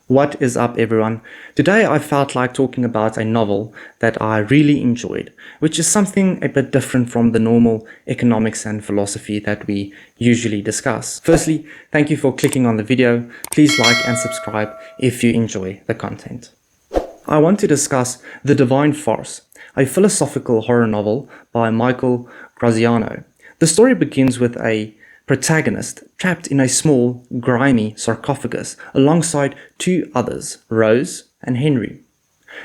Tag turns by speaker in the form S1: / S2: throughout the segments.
S1: What is up, everyone? Today I felt like talking about a novel that I really enjoyed, which is something a bit different from the normal economics and philosophy that we usually discuss. Firstly, thank you for clicking on the video. Please like and subscribe if you enjoy the content. I want to discuss The Divine Farce, a philosophical horror novel by Michael Graziano. The story begins with a protagonist trapped in a small, grimy sarcophagus alongside two others, Rose and Henry.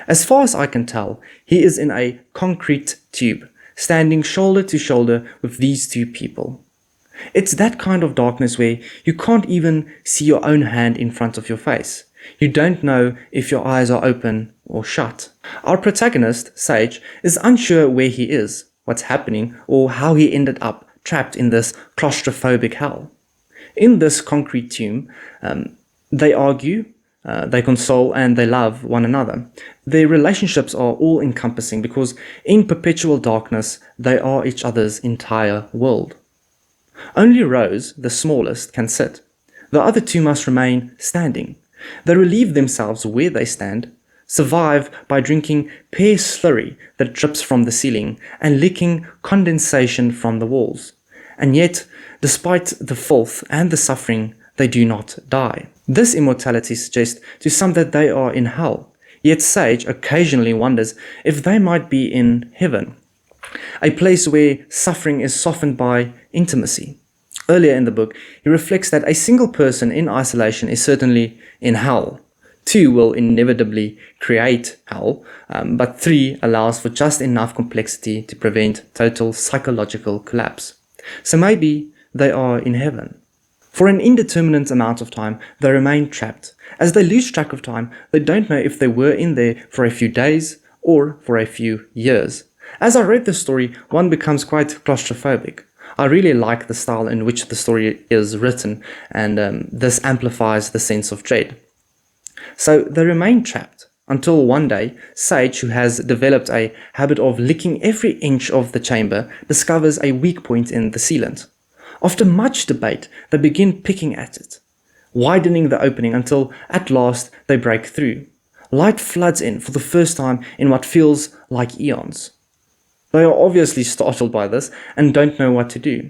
S1: As far as I can tell, he is in a concrete tube, standing shoulder to shoulder with these two people. It's that kind of darkness where you can't even see your own hand in front of your face. You don't know if your eyes are open or shut. Our protagonist, Sage, is unsure where he is, what's happening, or how he ended up trapped in this claustrophobic hell. In this concrete tomb, they argue, they console, and they love one another. Their relationships are all-encompassing because in perpetual darkness, they are each other's entire world. Only Rose, the smallest, can sit. The other two must remain standing. They relieve themselves where they stand, survive by drinking pear slurry that drips from the ceiling and licking condensation from the walls. And yet, despite the filth and the suffering, they do not die. This immortality suggests to some that they are in hell, yet Sage occasionally wonders if they might be in heaven, a place where suffering is softened by intimacy. Earlier in the book, he reflects that a single person in isolation is certainly in hell. Two will inevitably create hell, but three allows for just enough complexity to prevent total psychological collapse. So maybe they are in heaven. For an indeterminate amount of time, they remain trapped. As they lose track of time, they don't know if they were in there for a few days or for a few years. As I read the story, one becomes quite claustrophobic. I really like the style in which the story is written, and this amplifies the sense of dread. So they remain trapped until one day, Sage, who has developed a habit of licking every inch of the chamber, discovers a weak point in the sealant. After much debate, they begin picking at it, widening the opening until at last they break through. Light floods in for the first time in what feels like eons. They are obviously startled by this and don't know what to do.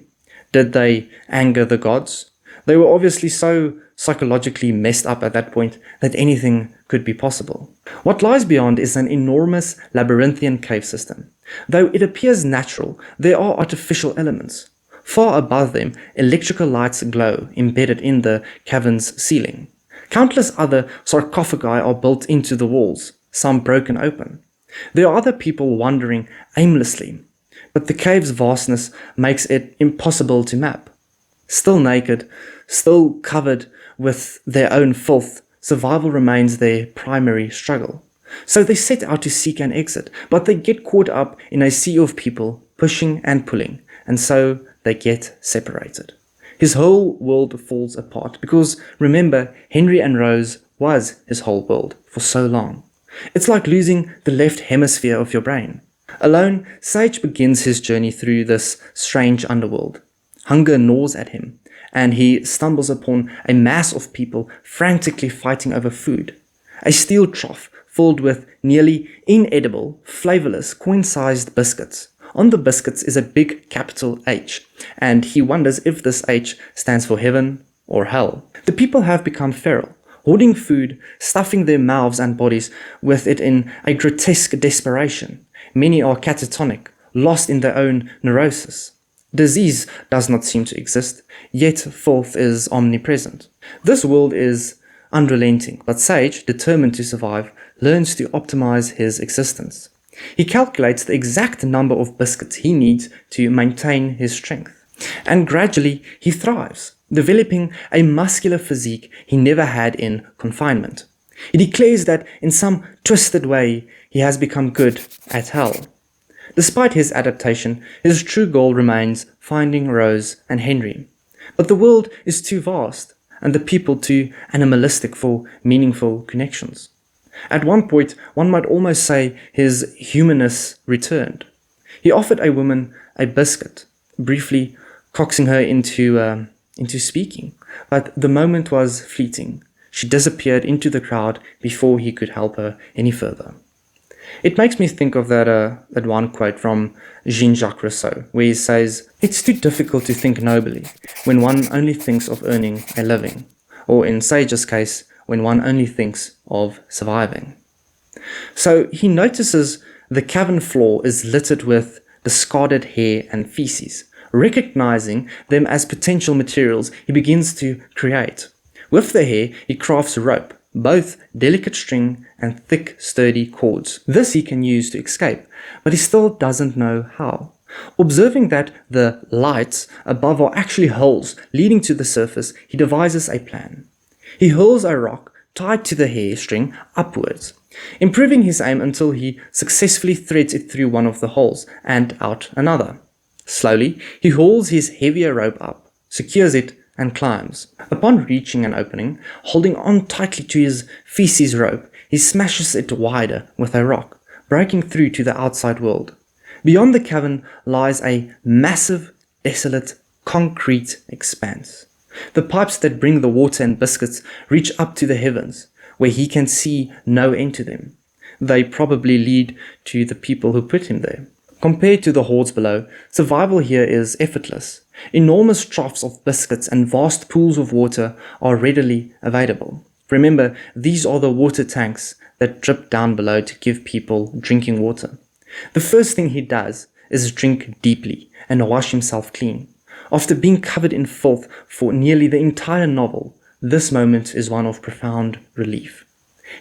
S1: Did they anger the gods? They were obviously so psychologically messed up at that point that anything could be possible. What lies beyond is an enormous labyrinthian cave system. Though it appears natural, there are artificial elements. Far above them, electrical lights glow, embedded in the cavern's ceiling. Countless other sarcophagi are built into the walls, some broken open. There are other people wandering aimlessly, but the cave's vastness makes it impossible to map. Still naked, still covered with their own filth, survival remains their primary struggle. So they set out to seek an exit, but they get caught up in a sea of people pushing and pulling, and so they get separated. His whole world falls apart because, remember, Henry and Rose was his whole world for so long. It's like losing the left hemisphere of your brain. Alone, Sage begins his journey through this strange underworld. Hunger gnaws at him, and he stumbles upon a mass of people frantically fighting over food. A steel trough filled with nearly inedible, flavorless, coin-sized biscuits. On the biscuits is a big capital H, and he wonders if this H stands for heaven or hell. The people have become feral, hoarding food, stuffing their mouths and bodies with it in a grotesque desperation. Many are catatonic, lost in their own neurosis. Disease does not seem to exist, yet filth is omnipresent. This world is unrelenting, but Sage, determined to survive, learns to optimize his existence. He calculates the exact number of biscuits he needs to maintain his strength. And gradually he thrives, developing a muscular physique he never had in confinement. He declares that in some twisted way he has become good at hell. Despite his adaptation, his true goal remains finding Rose and Henry. But the world is too vast, and the people too animalistic for meaningful connections. At one point, one might almost say his humanness returned. He offered a woman a biscuit, briefly coaxing her into speaking, but the moment was fleeting. She disappeared into the crowd before he could help her any further. It makes me think of that one quote from Jean-Jacques Rousseau, where he says, "It's too difficult to think nobly when one only thinks of earning a living," or in Sage's case, when one only thinks of surviving. So he notices the cavern floor is littered with discarded hair and feces. Recognizing them as potential materials, he begins to create. With the hair, he crafts rope, both delicate string and thick, sturdy cords. This he can use to escape, but he still doesn't know how. Observing that the lights above are actually holes leading to the surface, he devises a plan. He hurls a rock tied to the hair string upwards, improving his aim until he successfully threads it through one of the holes and out another. Slowly, he hauls his heavier rope up, secures it, and climbs. Upon reaching an opening, holding on tightly to his feces rope, he smashes it wider with a rock, breaking through to the outside world. Beyond the cavern lies a massive, desolate, concrete expanse. The pipes that bring the water and biscuits reach up to the heavens, where he can see no end to them. They probably lead to the people who put him there. Compared to the hordes below, survival here is effortless. Enormous troughs of biscuits and vast pools of water are readily available. Remember, these are the water tanks that drip down below to give people drinking water. The first thing he does is drink deeply and wash himself clean. After being covered in filth for nearly the entire novel, this moment is one of profound relief.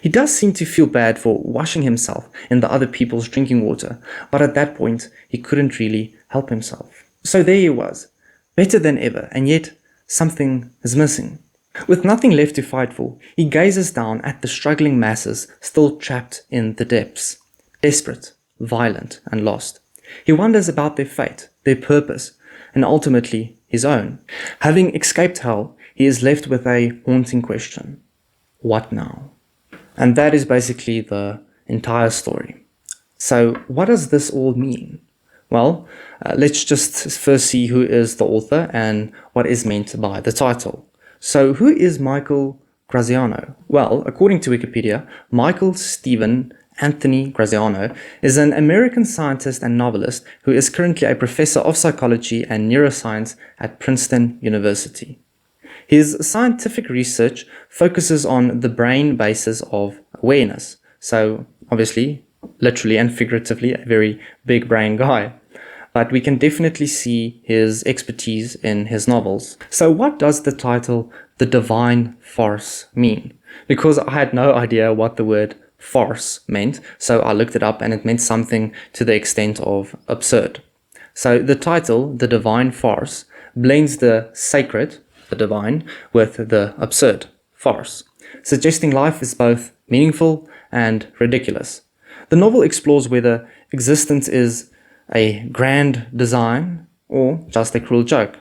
S1: He does seem to feel bad for washing himself in the other people's drinking water, but at that point, he couldn't really help himself. So there he was, better than ever, and yet something is missing. With nothing left to fight for, he gazes down at the struggling masses still trapped in the depths, desperate, violent, and lost. He wonders about their fate, their purpose, and ultimately his own. Having escaped hell, he is left with a haunting question. What now? And that is basically the entire story. So what does this all mean? Well, let's just first see who is the author and what is meant by the title. So who is Michael Graziano? Well, according to Wikipedia, Michael Stephen Anthony Graziano is an American scientist and novelist who is currently a professor of psychology and neuroscience at Princeton University. His scientific research focuses on the brain basis of awareness. So obviously, literally and figuratively, a very big brain guy. But we can definitely see his expertise in his novels. So what does the title The Divine Farce mean? Because I had no idea what the word farce meant, so I looked it up and it meant something to the extent of absurd. So the title, The Divine Farce, blends the sacred, the divine, with the absurd, farce, suggesting life is both meaningful and ridiculous. The novel explores whether existence is a grand design or just a cruel joke.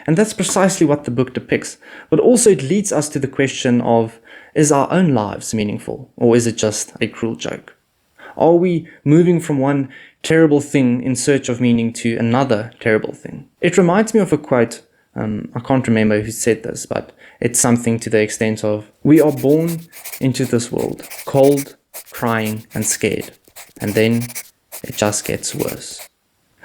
S1: And that's precisely what the book depicts, but also it leads us to the question of, is our own lives meaningful, or is it just a cruel joke? Are we moving from one terrible thing in search of meaning to another terrible thing? It reminds me of a quote, I can't remember who said this, but it's something to the extent of, we are born into this world, cold, crying, and scared, and then it just gets worse.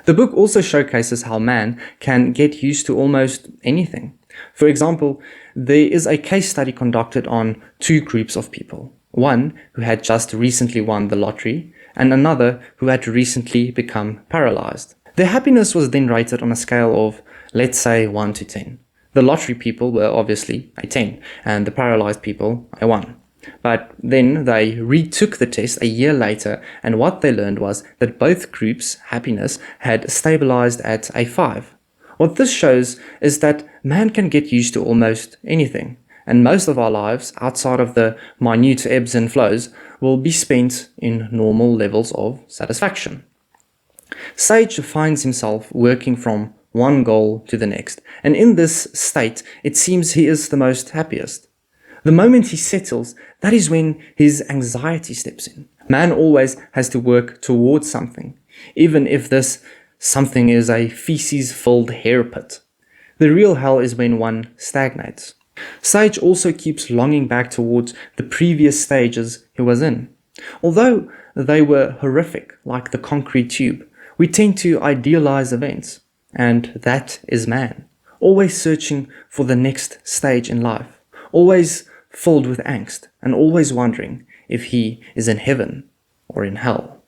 S1: The book also showcases how man can get used to almost anything. For example, there is a case study conducted on two groups of people. One who had just recently won the lottery, and another who had recently become paralyzed. Their happiness was then rated on a scale of, let's say, 1 to 10. The lottery people were obviously a 10, and the paralyzed people a 1. But then they retook the test a year later, and what they learned was that both groups' happiness had stabilized at a 5. What this shows is that man can get used to almost anything, and most of our lives, outside of the minute ebbs and flows, will be spent in normal levels of satisfaction. Sage finds himself working from one goal to the next, and in this state, it seems he is the most happiest. The moment he settles, that is when his anxiety steps in. Man always has to work towards something, even if this something is a feces-filled hair pit. The real hell is when one stagnates. Sage also keeps longing back towards the previous stages he was in. Although they were horrific, like the concrete tube, we tend to idealize events, and that is man, always searching for the next stage in life, always filled with angst, and always wondering if he is in heaven or in hell.